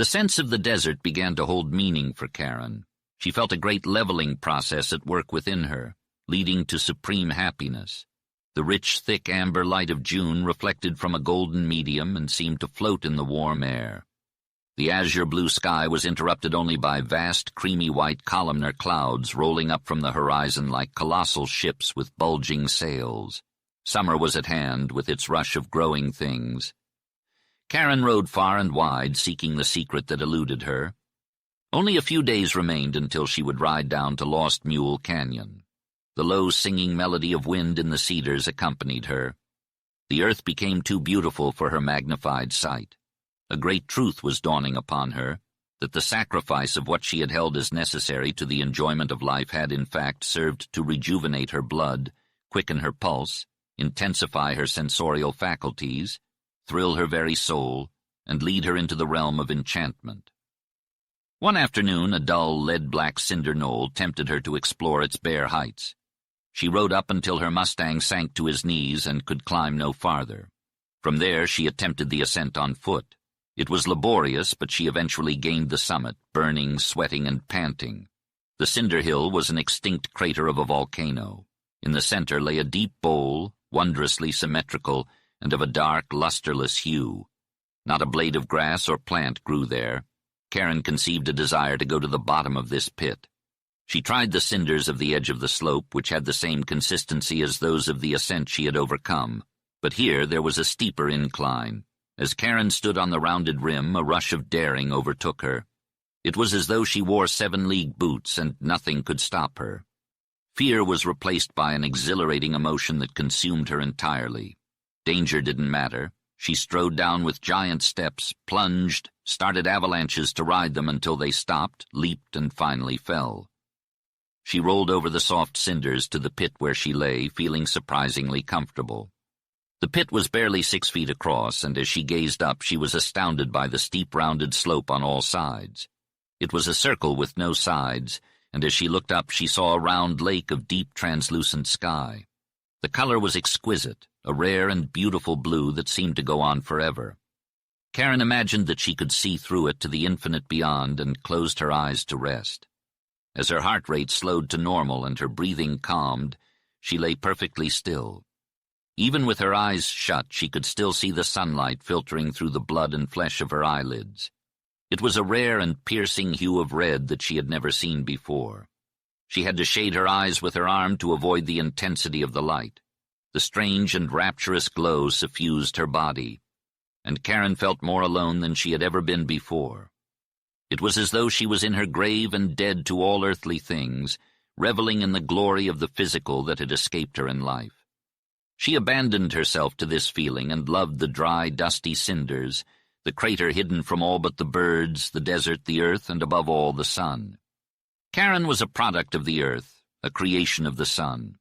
The sense of the desert began to hold meaning for Karen. She felt a great leveling process at work within her, leading to supreme happiness. The rich, thick amber light of June reflected from a golden medium and seemed to float in the warm air. The azure blue sky was interrupted only by vast, creamy white columnar clouds rolling up from the horizon like colossal ships with bulging sails. Summer was at hand, with its rush of growing things. Karen rode far and wide, seeking the secret that eluded her. Only a few days remained until she would ride down to Lost Mule Canyon. The low singing melody of wind in the cedars accompanied her. The earth became too beautiful for her magnified sight. A great truth was dawning upon her, that the sacrifice of what she had held as necessary to the enjoyment of life had in fact served to rejuvenate her blood, quicken her pulse, intensify her sensorial faculties, thrill her very soul, and lead her into the realm of enchantment. One afternoon, a dull, lead-black cinder knoll tempted her to explore its bare heights. She rode up until her Mustang sank to his knees and could climb no farther. From there she attempted the ascent on foot. It was laborious, but she eventually gained the summit, burning, sweating, and panting. The cinder hill was an extinct crater of a volcano. In the center lay a deep bowl, wondrously symmetrical, and of a dark, lusterless hue. Not a blade of grass or plant grew there. Karen conceived a desire to go to the bottom of this pit. She tried the cinders of the edge of the slope, which had the same consistency as those of the ascent she had overcome. But here there was a steeper incline. As Karen stood on the rounded rim, a rush of daring overtook her. It was as though she wore 7-league boots, and nothing could stop her. Fear was replaced by an exhilarating emotion that consumed her entirely. Danger didn't matter. She strode down with giant steps, plunged, started avalanches to ride them until they stopped, leaped, and finally fell. She rolled over the soft cinders to the pit where she lay, feeling surprisingly comfortable. The pit was barely 6 feet across, and as she gazed up, she was astounded by the steep rounded slope on all sides. It was a circle with no sides, and as she looked up, she saw a round lake of deep translucent sky. The color was exquisite, a rare and beautiful blue that seemed to go on forever. Karen imagined that she could see through it to the infinite beyond and closed her eyes to rest. As her heart rate slowed to normal and her breathing calmed, she lay perfectly still. Even with her eyes shut, she could still see the sunlight filtering through the blood and flesh of her eyelids. It was a rare and piercing hue of red that she had never seen before. She had to shade her eyes with her arm to avoid the intensity of the light. The strange and rapturous glow suffused her body, and Karen felt more alone than she had ever been before. It was as though she was in her grave and dead to all earthly things, reveling in the glory of the physical that had escaped her in life. She abandoned herself to this feeling and loved the dry, dusty cinders, the crater hidden from all but the birds, the desert, the earth, and above all the sun. Karen was a product of the earth, a creation of the sun.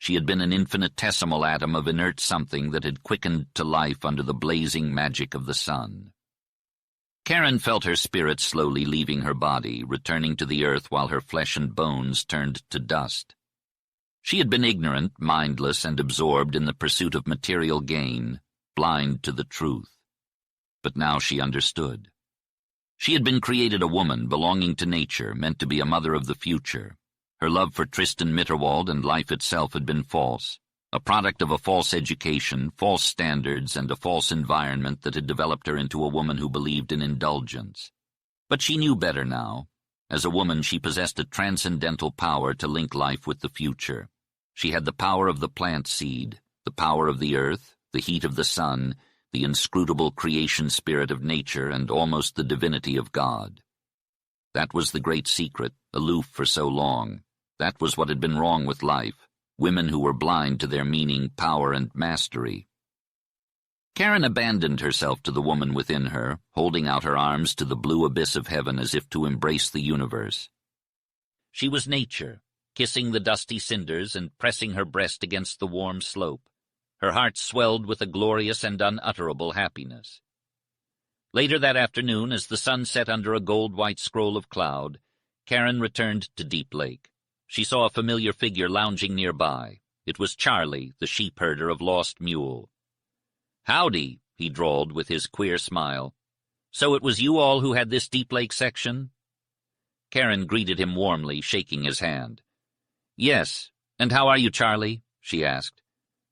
She had been an infinitesimal atom of inert something that had quickened to life under the blazing magic of the sun. Karen felt her spirit slowly leaving her body, returning to the earth while her flesh and bones turned to dust. She had been ignorant, mindless, and absorbed in the pursuit of material gain, blind to the truth. But now she understood. She had been created a woman, belonging to nature, meant to be a mother of the future. Her love for Tristan Mitterwald and life itself had been false, a product of a false education, false standards, and a false environment that had developed her into a woman who believed in indulgence. But she knew better now. As a woman, she possessed a transcendental power to link life with the future. She had the power of the plant seed, the power of the earth, the heat of the sun, the inscrutable creation spirit of nature, and almost the divinity of God. That was the great secret, aloof for so long. That was what had been wrong with life, women who were blind to their meaning, power, and mastery. Karen abandoned herself to the woman within her, holding out her arms to the blue abyss of heaven as if to embrace the universe. She was nature, kissing the dusty cinders and pressing her breast against the warm slope. Her heart swelled with a glorious and unutterable happiness. Later that afternoon, as the sun set under a gold-white scroll of cloud, Karen returned to Deep Lake. She saw a familiar figure lounging nearby. It was Charlie, the sheep-herder of Lost Mule. "Howdy," he drawled with his queer smile. So it was you all who had this Deep Lake section? Karen greeted him warmly, shaking his hand. Yes. And how are you, Charlie? She asked.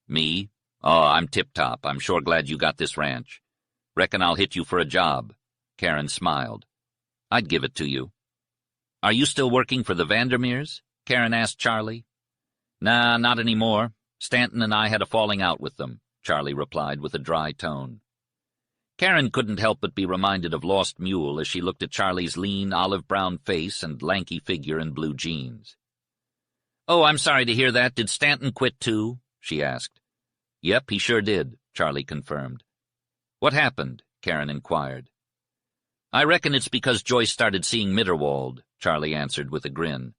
Me? Oh, I'm tip-top. I'm sure glad you got this ranch. Reckon I'll hit you for a job. Karen smiled. I'd give it to you. Are you still working for the Vandermeers? Karen asked Charlie. Nah, not anymore. Stanton and I had a falling out with them, Charlie replied with a dry tone. Karen couldn't help but be reminded of Lost Mule as she looked at Charlie's lean, olive-brown face and lanky figure in blue jeans. Oh, I'm sorry to hear that. Did Stanton quit too? She asked. Yep, he sure did, Charlie confirmed. What happened? Karen inquired. I reckon it's because Joyce started seeing Mitterwald, Charlie answered with a grin.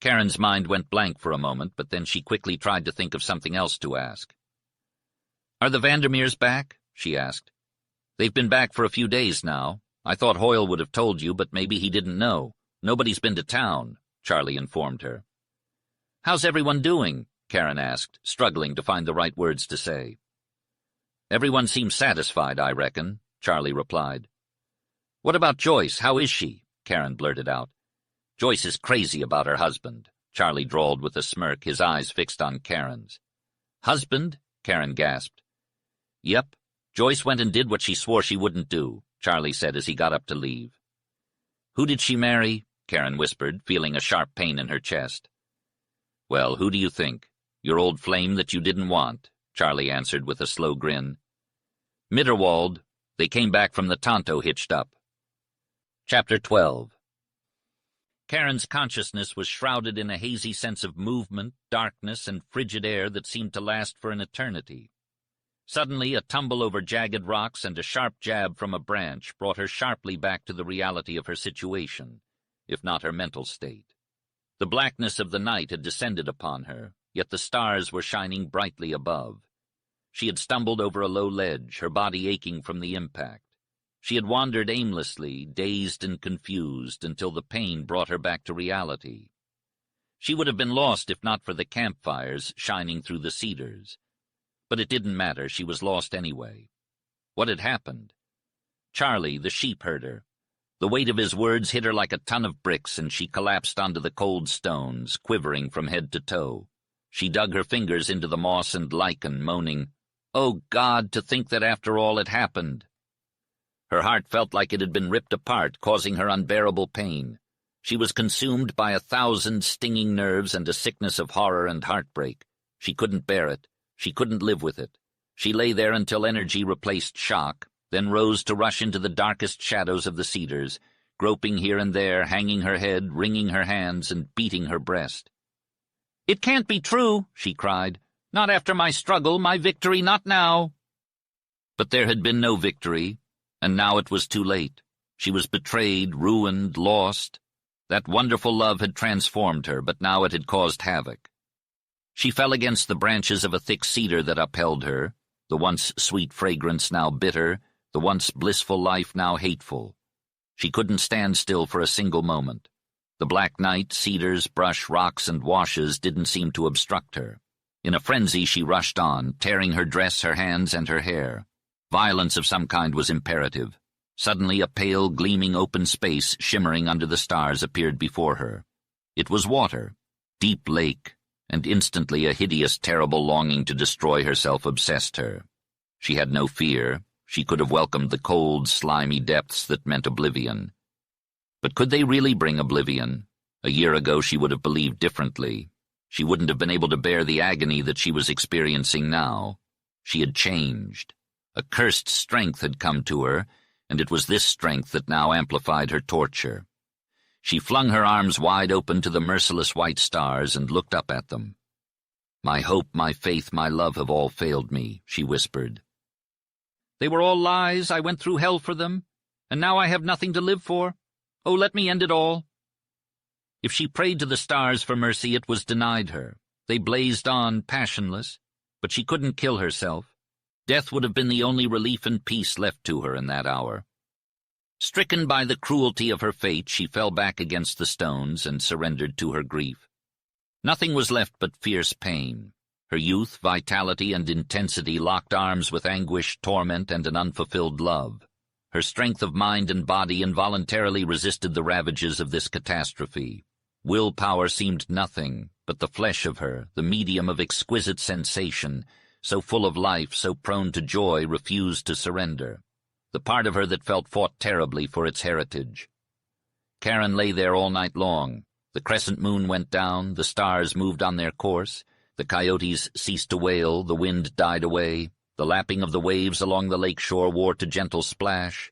Karen's mind went blank for a moment, but then she quickly tried to think of something else to ask. Are the Vandermeers back? She asked. They've been back for a few days now. I thought Hoyle would have told you, but maybe he didn't know. Nobody's been to town, Charlie informed her. How's everyone doing? Karen asked, struggling to find the right words to say. Everyone seems satisfied, I reckon, Charlie replied. What about Joyce? How is she? Karen blurted out. Joyce is crazy about her husband, Charlie drawled with a smirk, his eyes fixed on Karen's. Husband? Karen gasped. Yep, Joyce went and did what she swore she wouldn't do, Charlie said as he got up to leave. Who did she marry? Karen whispered, feeling a sharp pain in her chest. Well, who do you think? Your old flame that you didn't want, Charlie answered with a slow grin. Mitterwald. They came back from the Tonto hitched up. Chapter 12. Karen's consciousness was shrouded in a hazy sense of movement, darkness, and frigid air that seemed to last for an eternity. Suddenly, a tumble over jagged rocks and a sharp jab from a branch brought her sharply back to the reality of her situation, if not her mental state. The blackness of the night had descended upon her, yet the stars were shining brightly above. She had stumbled over a low ledge, her body aching from the impact. She had wandered aimlessly, dazed and confused, until the pain brought her back to reality. She would have been lost if not for the campfires shining through the cedars. But it didn't matter, she was lost anyway. What had happened? Charlie, the sheep herder. The weight of his words hit her like a ton of bricks, and she collapsed onto the cold stones, quivering from head to toe. She dug her fingers into the moss and lichen, moaning, "Oh, God, to think that after all it happened." Her heart felt like it had been ripped apart, causing her unbearable pain. She was consumed by 1,000 stinging nerves and a sickness of horror and heartbreak. She couldn't bear it. She couldn't live with it. She lay there until energy replaced shock, then rose to rush into the darkest shadows of the cedars, groping here and there, hanging her head, wringing her hands, and beating her breast. "It can't be true," she cried. "Not after my struggle, my victory, not now." But there had been no victory, and now it was too late. She was betrayed, ruined, lost. That wonderful love had transformed her, but now it had caused havoc. She fell against the branches of a thick cedar that upheld her, the once sweet fragrance now bitter, the once blissful life now hateful. She couldn't stand still for a single moment. The black night, cedars, brush, rocks, and washes didn't seem to obstruct her. In a frenzy she rushed on, tearing her dress, her hands, and her hair. Violence of some kind was imperative. Suddenly a pale, gleaming open space shimmering under the stars appeared before her. It was water, deep lake, and instantly a hideous, terrible longing to destroy herself obsessed her. She had no fear. She could have welcomed the cold, slimy depths that meant oblivion. But could they really bring oblivion? A year ago she would have believed differently. She wouldn't have been able to bear the agony that she was experiencing now. She had changed. A cursed strength had come to her, and it was this strength that now amplified her torture. She flung her arms wide open to the merciless white stars and looked up at them. "My hope, my faith, my love have all failed me," she whispered. "They were all lies. I went through hell for them, and now I have nothing to live for. Oh, let me end it all." If she prayed to the stars for mercy, it was denied her. They blazed on, passionless, but she couldn't kill herself. Death would have been the only relief and peace left to her in that hour. Stricken by the cruelty of her fate, she fell back against the stones and surrendered to her grief. Nothing was left but fierce pain. Her youth, vitality, and intensity locked arms with anguish, torment, and an unfulfilled love. Her strength of mind and body involuntarily resisted the ravages of this catastrophe. Willpower seemed nothing, but the flesh of her, the medium of exquisite sensation, so full of life, so prone to joy, refused to surrender. The part of her that fought terribly for its heritage. Karen lay there all night long. The crescent moon went down, the stars moved on their course, the coyotes ceased to wail, the wind died away, the lapping of the waves along the lake shore wore to gentle splash,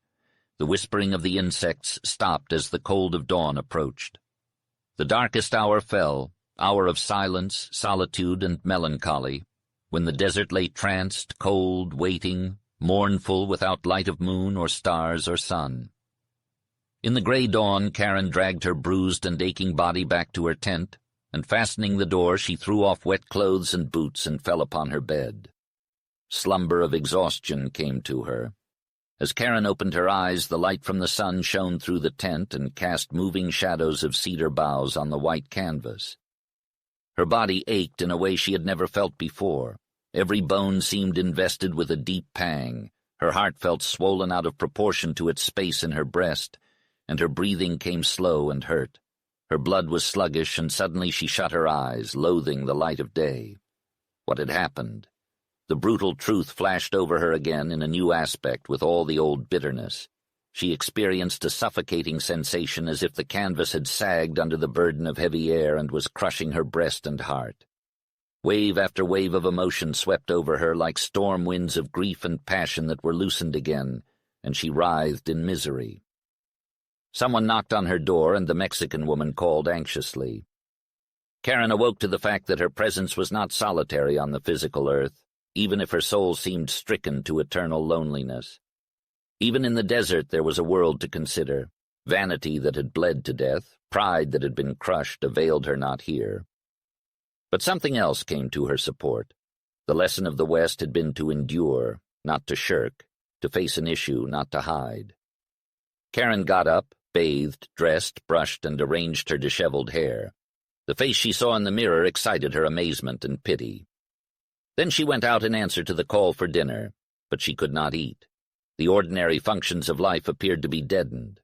the whispering of the insects stopped as the cold of dawn approached. The darkest hour fell, hour of silence, solitude, and melancholy, when the desert lay tranced, cold, waiting, mournful, without light of moon or stars or sun. In the gray dawn, Karen dragged her bruised and aching body back to her tent, and fastening the door, she threw off wet clothes and boots and fell upon her bed. Slumber of exhaustion came to her. As Karen opened her eyes, the light from the sun shone through the tent and cast moving shadows of cedar boughs on the white canvas. Her body ached in a way she had never felt before. Every bone seemed invested with a deep pang. Her heart felt swollen out of proportion to its space in her breast, and her breathing came slow and hurt. Her blood was sluggish, and suddenly she shut her eyes, loathing the light of day. What had happened? The brutal truth flashed over her again in a new aspect with all the old bitterness. She experienced a suffocating sensation as if the canvas had sagged under the burden of heavy air and was crushing her breast and heart. Wave after wave of emotion swept over her like storm winds of grief and passion that were loosened again, and she writhed in misery. Someone knocked on her door, and the Mexican woman called anxiously. Karen awoke to the fact that her presence was not solitary on the physical earth, even if her soul seemed stricken to eternal loneliness. Even in the desert there was a world to consider. Vanity that had bled to death, pride that had been crushed, availed her not here. But something else came to her support. The lesson of the West had been to endure, not to shirk, to face an issue, not to hide. Karen got up, bathed, dressed, brushed, and arranged her disheveled hair. The face she saw in the mirror excited her amazement and pity. Then she went out in answer to the call for dinner, but she could not eat. The ordinary functions of life appeared to be deadened.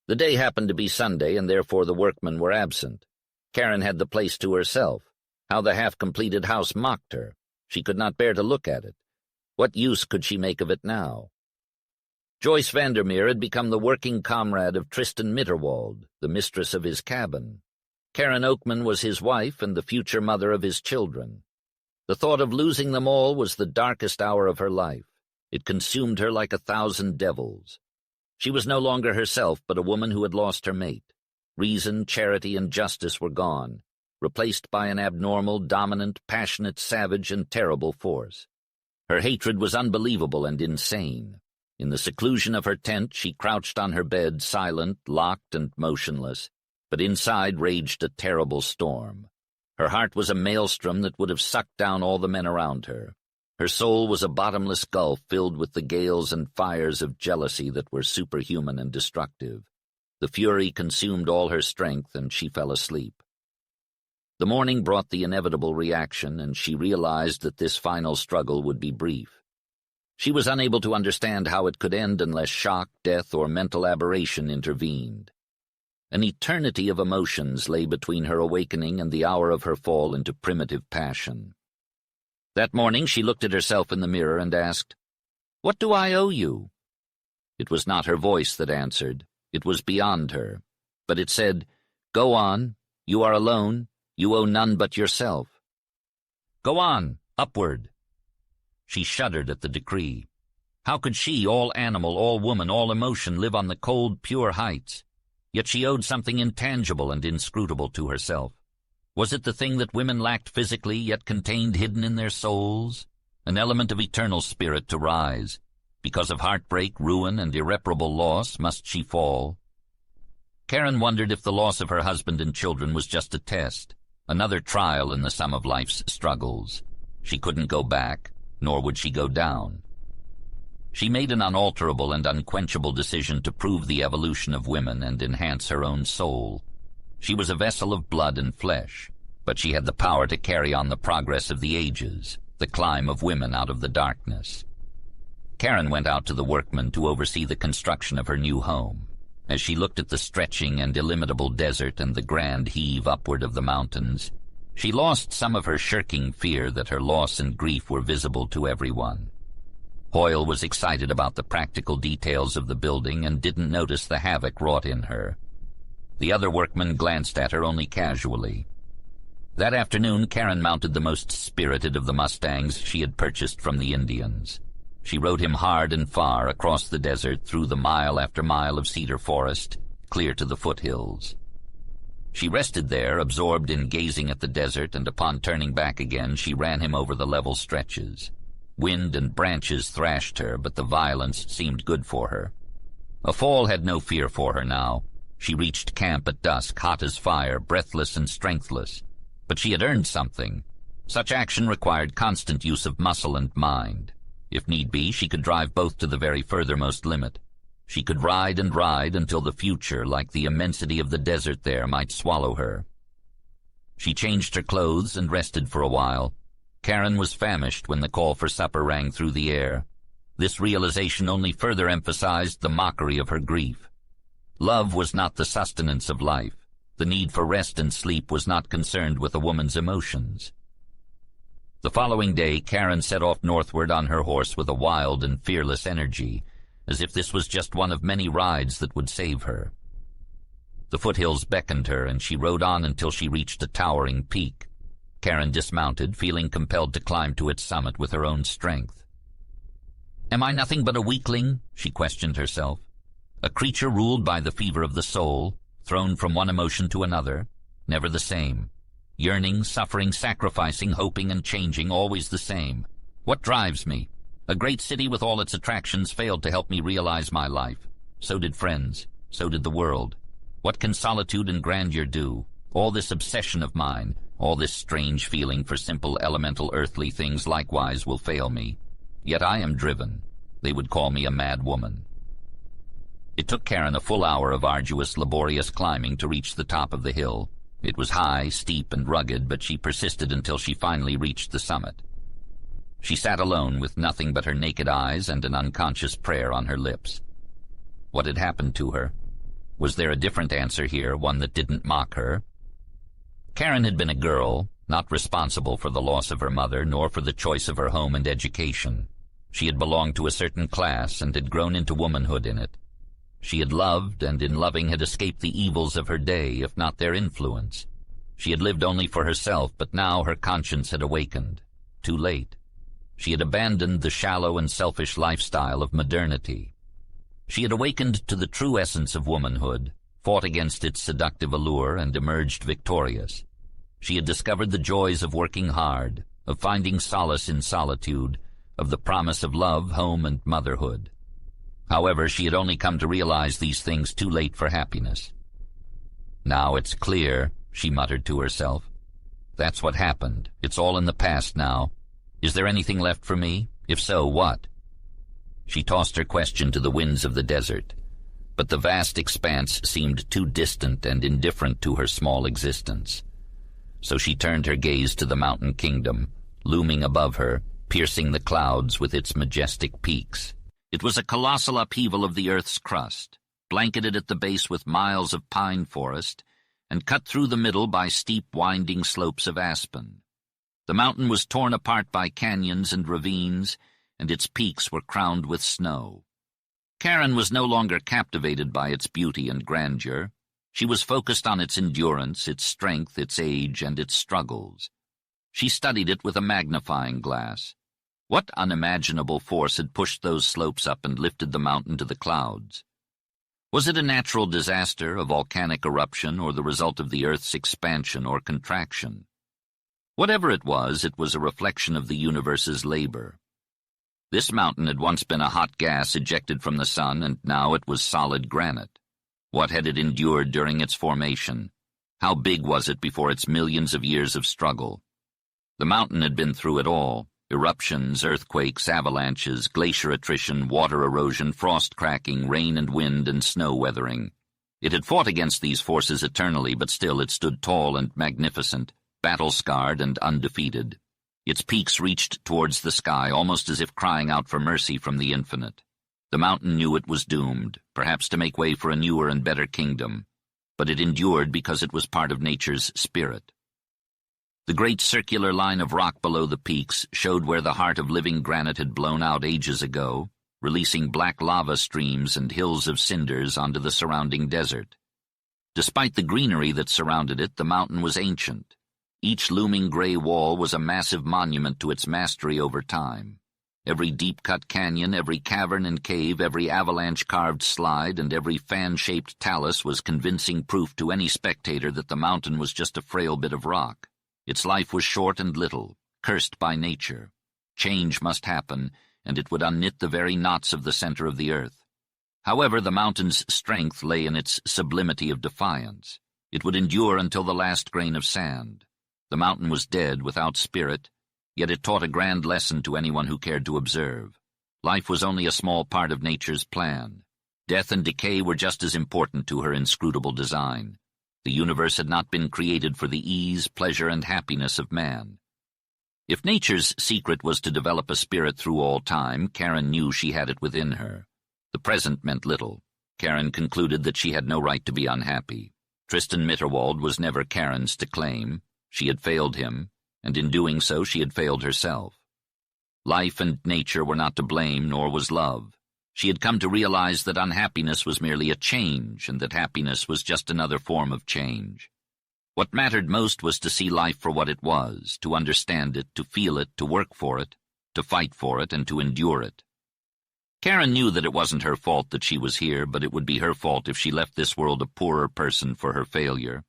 The day happened to be Sunday, and therefore the workmen were absent. Karen had the place to herself. How the half-completed house mocked her. She could not bear to look at it. What use could she make of it now? Joyce Vandermeer had become the working comrade of Tristan Mitterwald, the mistress of his cabin. Karen Oakman was his wife and the future mother of his children. The thought of losing them all was the darkest hour of her life. It consumed her like 1,000 devils. She was no longer herself, but a woman who had lost her mate. Reason, charity, and justice were gone, replaced by an abnormal, dominant, passionate, savage, and terrible force. Her hatred was unbelievable and insane. In the seclusion of her tent, she crouched on her bed, silent, locked, and motionless, but inside raged a terrible storm. Her heart was a maelstrom that would have sucked down all the men around her. Her soul was a bottomless gulf filled with the gales and fires of jealousy that were superhuman and destructive. The fury consumed all her strength, and she fell asleep. The morning brought the inevitable reaction, and she realized that this final struggle would be brief. She was unable to understand how it could end unless shock, death, or mental aberration intervened. An eternity of emotions lay between her awakening and the hour of her fall into primitive passion. That morning she looked at herself in the mirror and asked, "What do I owe you?" It was not her voice that answered. It was beyond her. But it said, "Go on. You are alone. You owe none but yourself. Go on, upward." She shuddered at the decree. How could she, all animal, all woman, all emotion, live on the cold, pure heights? Yet she owed something intangible and inscrutable to herself. Was it the thing that women lacked physically, yet contained hidden in their souls? An element of eternal spirit to rise. Because of heartbreak, ruin, and irreparable loss, must she fall? Karen wondered if the loss of her husband and children was just a test, another trial in the sum of life's struggles. She couldn't go back, nor would she go down. She made an unalterable and unquenchable decision to prove the evolution of women and enhance her own soul. She was a vessel of blood and flesh, but she had the power to carry on the progress of the ages, the climb of women out of the darkness. Karen went out to the workmen to oversee the construction of her new home. As she looked at the stretching and illimitable desert and the grand heave upward of the mountains, she lost some of her shirking fear that her loss and grief were visible to everyone. Hoyle was excited about the practical details of the building and didn't notice the havoc wrought in her. The other workmen glanced at her only casually. That afternoon, Karen mounted the most spirited of the Mustangs she had purchased from the Indians. She rode him hard and far across the desert, through the mile after mile of cedar forest, clear to the foothills. She rested there, absorbed in gazing at the desert, and upon turning back again, she ran him over the level stretches. Wind and branches thrashed her, but the violence seemed good for her. A fall had no fear for her now. She reached camp at dusk, hot as fire, breathless and strengthless. But she had earned something. Such action required constant use of muscle and mind. If need be, she could drive both to the very furthermost limit. She could ride and ride until the future, like the immensity of the desert there, might swallow her. She changed her clothes and rested for a while. Karen was famished when the call for supper rang through the air. This realization only further emphasized the mockery of her grief. Love was not the sustenance of life. The need for rest and sleep was not concerned with a woman's emotions. The following day, Karen set off northward on her horse with a wild and fearless energy, as if this was just one of many rides that would save her. The foothills beckoned her, and she rode on until she reached a towering peak. Karen dismounted, feeling compelled to climb to its summit with her own strength. "Am I nothing but a weakling?" she questioned herself. "A creature ruled by the fever of the soul, thrown from one emotion to another, never the same. Yearning, suffering, sacrificing, hoping and changing, always the same. What drives me? A great city with all its attractions failed to help me realize my life. So did friends. So did the world. What can solitude and grandeur do? All this obsession of mine, all this strange feeling for simple elemental earthly things likewise will fail me. Yet I am driven. They would call me a mad woman." It took Karen a full hour of arduous, laborious climbing to reach the top of the hill. It was high, steep, and rugged, but she persisted until she finally reached the summit. She sat alone with nothing but her naked eyes and an unconscious prayer on her lips. What had happened to her? Was there a different answer here, one that didn't mock her? Karen had been a girl, not responsible for the loss of her mother, nor for the choice of her home and education. She had belonged to a certain class and had grown into womanhood in it. She had loved, and in loving had escaped the evils of her day, if not their influence. She had lived only for herself, but now her conscience had awakened. Too late. She had abandoned the shallow and selfish lifestyle of modernity. She had awakened to the true essence of womanhood, fought against its seductive allure, and emerged victorious. She had discovered the joys of working hard, of finding solace in solitude, of the promise of love, home, and motherhood. However, she had only come to realize these things too late for happiness. "Now it's clear," she muttered to herself. "That's what happened. It's all in the past now. Is there anything left for me? If so, what?" She tossed her question to the winds of the desert, but the vast expanse seemed too distant and indifferent to her small existence. So she turned her gaze to the mountain kingdom, looming above her, piercing the clouds with its majestic peaks. It was a colossal upheaval of the earth's crust, blanketed at the base with miles of pine forest, and cut through the middle by steep, winding slopes of aspen. The mountain was torn apart by canyons and ravines, and its peaks were crowned with snow. Karen was no longer captivated by its beauty and grandeur. She was focused on its endurance, its strength, its age, and its struggles. She studied it with a magnifying glass. What unimaginable force had pushed those slopes up and lifted the mountain to the clouds? Was it a natural disaster, a volcanic eruption, or the result of the Earth's expansion or contraction? Whatever it was a reflection of the universe's labor. This mountain had once been a hot gas ejected from the sun, and now it was solid granite. What had it endured during its formation? How big was it before its millions of years of struggle? The mountain had been through it all. Eruptions, earthquakes, avalanches, glacier attrition, water erosion, frost cracking, rain and wind, and snow weathering. It had fought against these forces eternally, but still it stood tall and magnificent, battle-scarred and undefeated. Its peaks reached towards the sky, almost as if crying out for mercy from the infinite. The mountain knew it was doomed, perhaps to make way for a newer and better kingdom, but it endured because it was part of nature's spirit. The great circular line of rock below the peaks showed where the heart of living granite had blown out ages ago, releasing black lava streams and hills of cinders onto the surrounding desert. Despite the greenery that surrounded it, the mountain was ancient. Each looming gray wall was a massive monument to its mastery over time. Every deep-cut canyon, every cavern and cave, every avalanche-carved slide, and every fan-shaped talus was convincing proof to any spectator that the mountain was just a frail bit of rock. Its life was short and little, cursed by nature. Change must happen, and it would unknit the very knots of the center of the earth. However, the mountain's strength lay in its sublimity of defiance. It would endure until the last grain of sand. The mountain was dead, without spirit, yet it taught a grand lesson to anyone who cared to observe. Life was only a small part of nature's plan. Death and decay were just as important to her inscrutable design. The universe had not been created for the ease, pleasure, and happiness of man. If nature's secret was to develop a spirit through all time, Karen knew she had it within her. The present meant little. Karen concluded that she had no right to be unhappy. Tristan Mitterwald was never Karen's to claim. She had failed him, and in doing so she had failed herself. Life and nature were not to blame, nor was love. She had come to realize that unhappiness was merely a change, and that happiness was just another form of change. What mattered most was to see life for what it was, to understand it, to feel it, to work for it, to fight for it, and to endure it. Karen knew that it wasn't her fault that she was here, but it would be her fault if she left this world a poorer person for her failure.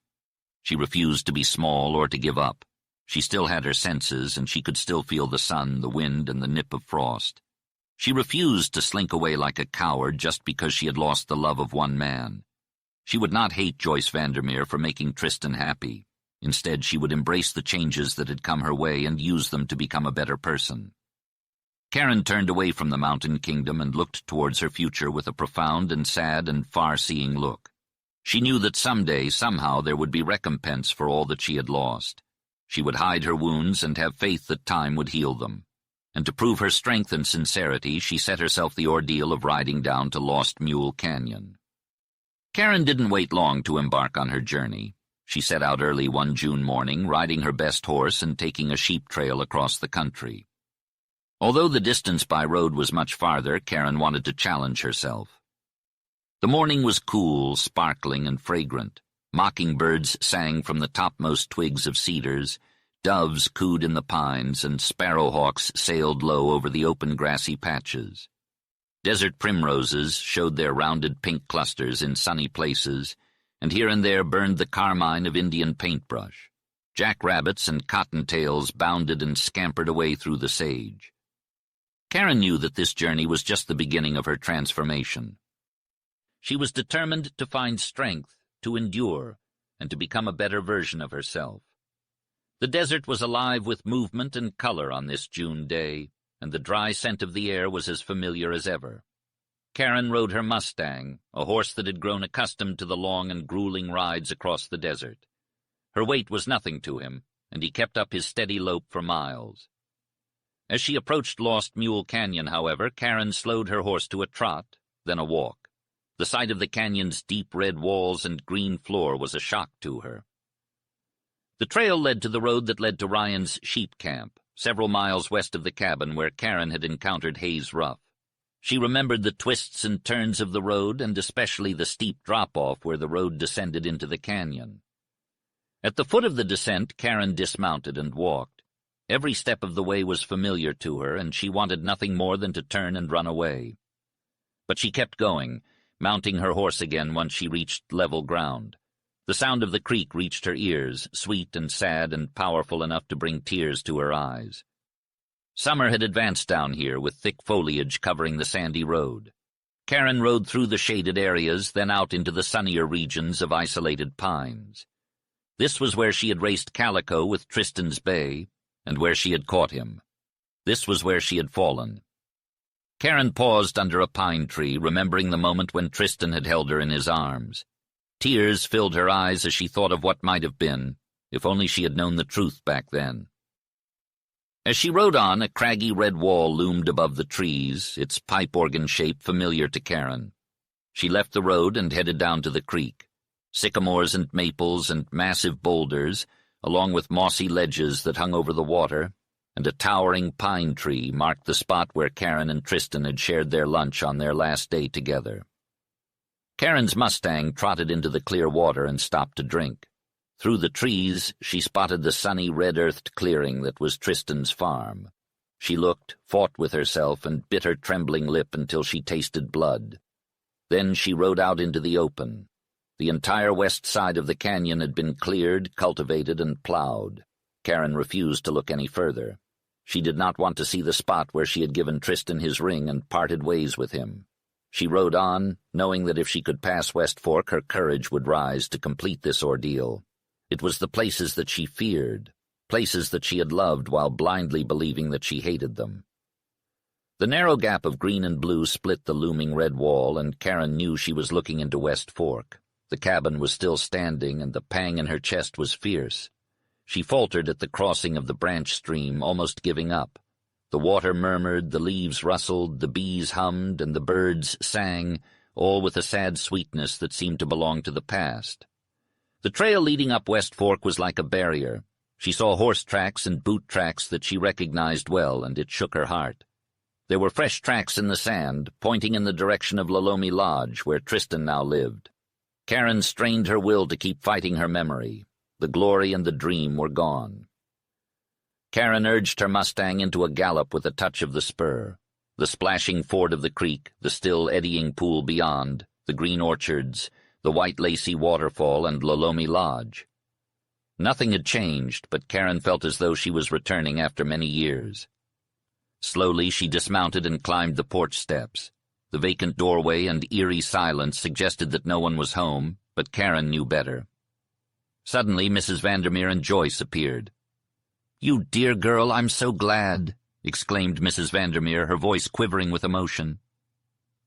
She refused to be small or to give up. She still had her senses, and she could still feel the sun, the wind, and the nip of frost. She refused to slink away like a coward just because she had lost the love of one man. She would not hate Joyce Vandermeer for making Tristan happy. Instead, she would embrace the changes that had come her way and use them to become a better person. Karen turned away from the mountain kingdom and looked towards her future with a profound and sad and far-seeing look. She knew that someday, somehow, there would be recompense for all that she had lost. She would hide her wounds and have faith that time would heal them. And to prove her strength and sincerity, she set herself the ordeal of riding down to Lost Mule Canyon. Karen didn't wait long to embark on her journey. She set out early one June morning, riding her best horse and taking a sheep trail across the country. Although the distance by road was much farther, Karen wanted to challenge herself. The morning was cool, sparkling, and fragrant. Mockingbirds sang from the topmost twigs of cedars, doves cooed in the pines, and sparrowhawks sailed low over the open grassy patches. Desert primroses showed their rounded pink clusters in sunny places, and here and there burned the carmine of Indian paintbrush. Jackrabbits and cottontails bounded and scampered away through the sage. Karen knew that this journey was just the beginning of her transformation. She was determined to find strength, to endure, and to become a better version of herself. The desert was alive with movement and color on this June day, and the dry scent of the air was as familiar as ever. Karen rode her Mustang, a horse that had grown accustomed to the long and grueling rides across the desert. Her weight was nothing to him, and he kept up his steady lope for miles. As she approached Lost Mule Canyon, however, Karen slowed her horse to a trot, then a walk. The sight of the canyon's deep red walls and green floor was a shock to her. The trail led to the road that led to Ryan's sheep camp, several miles west of the cabin where Karen had encountered Hayes Ruff. She remembered the twists and turns of the road, and especially the steep drop-off where the road descended into the canyon. At the foot of the descent, Karen dismounted and walked. Every step of the way was familiar to her, and she wanted nothing more than to turn and run away. But she kept going, mounting her horse again once she reached level ground. The sound of the creek reached her ears, sweet and sad and powerful enough to bring tears to her eyes. Summer had advanced down here, with thick foliage covering the sandy road. Karen rode through the shaded areas, then out into the sunnier regions of isolated pines. This was where she had raced Calico with Tristan's bay, and where she had caught him. This was where she had fallen. Karen paused under a pine tree, remembering the moment when Tristan had held her in his arms. Tears filled her eyes as she thought of what might have been, if only she had known the truth back then. As she rode on, a craggy red wall loomed above the trees, its pipe organ shape familiar to Karen. She left the road and headed down to the creek. Sycamores and maples and massive boulders, along with mossy ledges that hung over the water, and a towering pine tree marked the spot where Karen and Tristan had shared their lunch on their last day together. Karen's Mustang trotted into the clear water and stopped to drink. Through the trees, she spotted the sunny, red-earthed clearing that was Tristan's farm. She looked, fought with herself, and bit her trembling lip until she tasted blood. Then she rode out into the open. The entire west side of the canyon had been cleared, cultivated, and plowed. Karen refused to look any further. She did not want to see the spot where she had given Tristan his ring and parted ways with him. She rode on, knowing that if she could pass West Fork, her courage would rise to complete this ordeal. It was the places that she feared, places that she had loved while blindly believing that she hated them. The narrow gap of green and blue split the looming red wall, and Karen knew she was looking into West Fork. The cabin was still standing, and the pang in her chest was fierce. She faltered at the crossing of the branch stream, almost giving up. The water murmured, the leaves rustled, the bees hummed, and the birds sang, all with a sad sweetness that seemed to belong to the past. The trail leading up West Fork was like a barrier. She saw horse tracks and boot tracks that she recognized well, and it shook her heart. There were fresh tracks in the sand, pointing in the direction of Lolomi Lodge, where Tristan now lived. Karen strained her will to keep fighting her memory. The glory and the dream were gone. Karen urged her Mustang into a gallop with a touch of the spur. The splashing ford of the creek, the still eddying pool beyond, the green orchards, the white lacy waterfall, and Lolomi Lodge. Nothing had changed, but Karen felt as though she was returning after many years. Slowly she dismounted and climbed the porch steps. The vacant doorway and eerie silence suggested that no one was home, but Karen knew better. Suddenly Mrs. Vandermeer and Joyce appeared. "You dear girl, I'm so glad," exclaimed Mrs. Vandermeer, her voice quivering with emotion.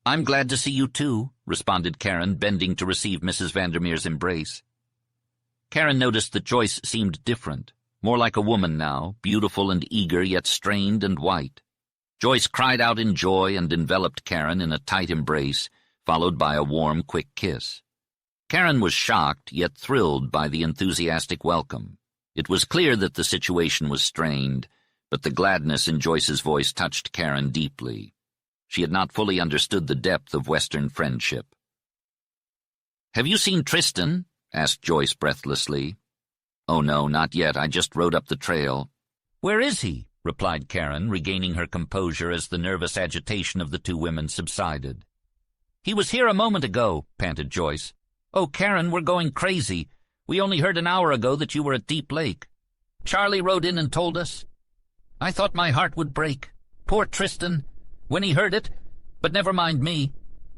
"I'm glad to see you too," responded Karen, bending to receive Mrs. Vandermeer's embrace. Karen noticed that Joyce seemed different, more like a woman now, beautiful and eager, yet strained and white. Joyce cried out in joy and enveloped Karen in a tight embrace, followed by a warm, quick kiss. Karen was shocked, yet thrilled by the enthusiastic welcome. It was clear that the situation was strained, but the gladness in Joyce's voice touched Karen deeply. She had not fully understood the depth of Western friendship. "Have you seen Tristan?" asked Joyce breathlessly. "Oh no, not yet. I just rode up the trail." "Where is he?" replied Karen, regaining her composure as the nervous agitation of the two women subsided. "He was here a moment ago," panted Joyce. "Oh, Karen, we're going crazy. We only heard an hour ago that you were at Deep Lake. Charlie rode in and told us. I thought my heart would break. Poor Tristan, when he heard it. But never mind me.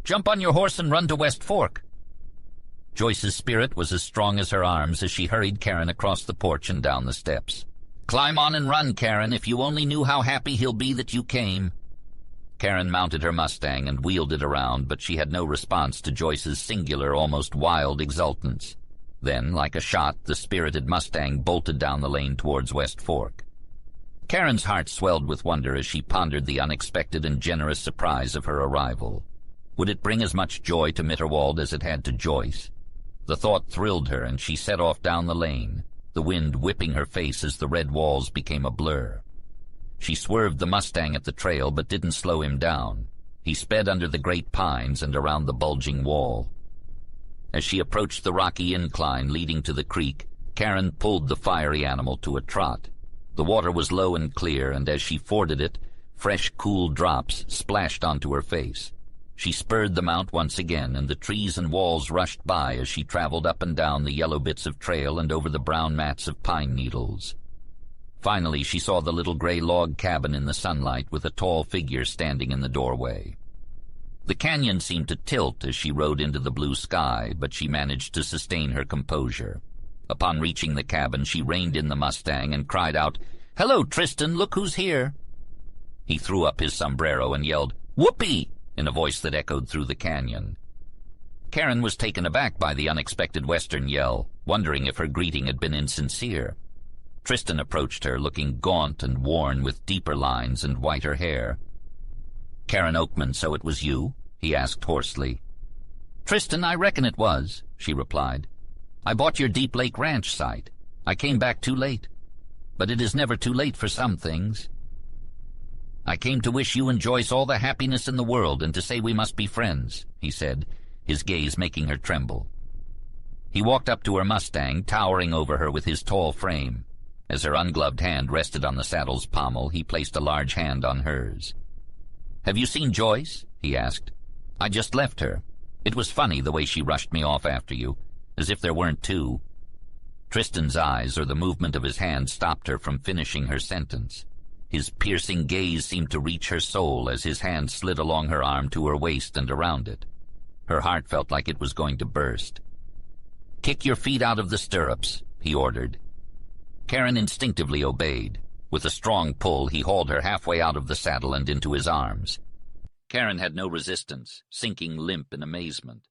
Jump on your horse and run to West Fork." Joyce's spirit was as strong as her arms as she hurried Karen across the porch and down the steps. "Climb on and run, Karen, if you only knew how happy he'll be that you came." Karen mounted her Mustang and wheeled it around, but she had no response to Joyce's singular, almost wild exultance. Then, like a shot, the spirited Mustang bolted down the lane towards West Fork. Karen's heart swelled with wonder as she pondered the unexpected and generous surprise of her arrival. Would it bring as much joy to Mitterwald as it had to Joyce? The thought thrilled her, and she set off down the lane, the wind whipping her face as the red walls became a blur. She swerved the Mustang at the trail, but didn't slow him down. He sped under the great pines and around the bulging wall. As she approached the rocky incline leading to the creek, Karen pulled the fiery animal to a trot. The water was low and clear, and as she forded it, fresh, cool drops splashed onto her face. She spurred the mount once again, and the trees and walls rushed by as she traveled up and down the yellow bits of trail and over the brown mats of pine needles. Finally, she saw the little gray log cabin in the sunlight with a tall figure standing in the doorway. The canyon seemed to tilt as she rode into the blue sky, but she managed to sustain her composure. Upon reaching the cabin, she reined in the Mustang and cried out, "Hello, Tristan, look who's here." He threw up his sombrero and yelled, "Whoopee!" in a voice that echoed through the canyon. Karen was taken aback by the unexpected Western yell, wondering if her greeting had been insincere. Tristan approached her, looking gaunt and worn with deeper lines and whiter hair. "Karen Oakman, so it was you?" he asked hoarsely. "Tristan, I reckon it was," she replied. "I bought your Deep Lake Ranch site. I came back too late. But it is never too late for some things. I came to wish you and Joyce all the happiness in the world and to say we must be friends," he said, his gaze making her tremble. He walked up to her Mustang, towering over her with his tall frame. As her ungloved hand rested on the saddle's pommel, he placed a large hand on hers. "Have you seen Joyce?" he asked. "I just left her. It was funny the way she rushed me off after you, as if there weren't two." Tristan's eyes, or the movement of his hand, stopped her from finishing her sentence. His piercing gaze seemed to reach her soul as his hand slid along her arm to her waist and around it. Her heart felt like it was going to burst. "Kick your feet out of the stirrups," he ordered. Karen instinctively obeyed. With a strong pull, he hauled her halfway out of the saddle and into his arms. Karen had no resistance, sinking limp in amazement.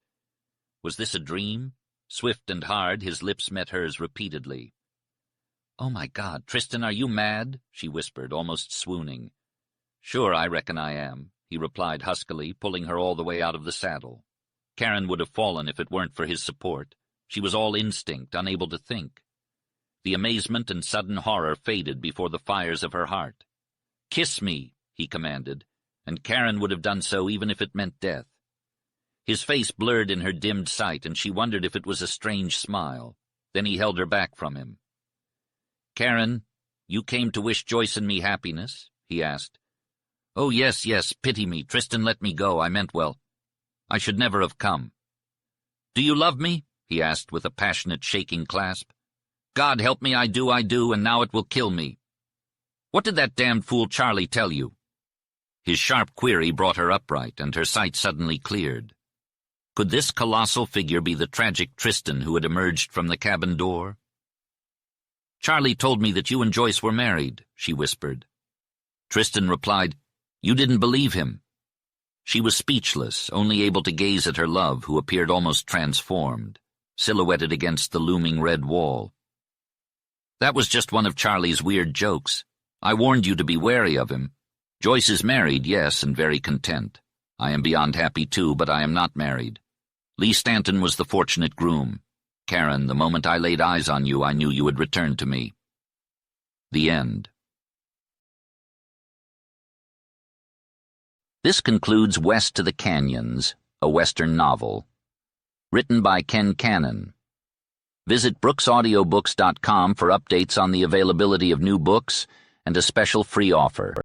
Was this a dream? Swift and hard, his lips met hers repeatedly. "Oh, my God, Tristan, are you mad?" she whispered, almost swooning. "Sure, I reckon I am," he replied huskily, pulling her all the way out of the saddle. Karen would have fallen if it weren't for his support. She was all instinct, unable to think. The amazement and sudden horror faded before the fires of her heart. "Kiss me," he commanded, and Karen would have done so even if it meant death. His face blurred in her dimmed sight, and she wondered if it was a strange smile. Then he held her back from him. "Karen, you came to wish Joyce and me happiness?" he asked. "Oh, yes, yes, pity me. Tristan, let me go. I meant well. I should never have come." "Do you love me?" he asked with a passionate shaking clasp. "God help me, I do, and now it will kill me. What did that damned fool Charlie tell you?" His sharp query brought her upright, and her sight suddenly cleared. Could this colossal figure be the tragic Tristan who had emerged from the cabin door? "Charlie told me that you and Joyce were married," she whispered. Tristan replied, "You didn't believe him." She was speechless, only able to gaze at her love, who appeared almost transformed, silhouetted against the looming red wall. "That was just one of Charlie's weird jokes. I warned you to be wary of him. Joyce is married, yes, and very content. I am beyond happy too, but I am not married. Lee Stanton was the fortunate groom. Karen, the moment I laid eyes on you, I knew you would return to me." The end. This concludes West to the Canyons, a Western novel. Written by Ken Cannon. Visit brooksaudiobooks.com for updates on the availability of new books and a special free offer.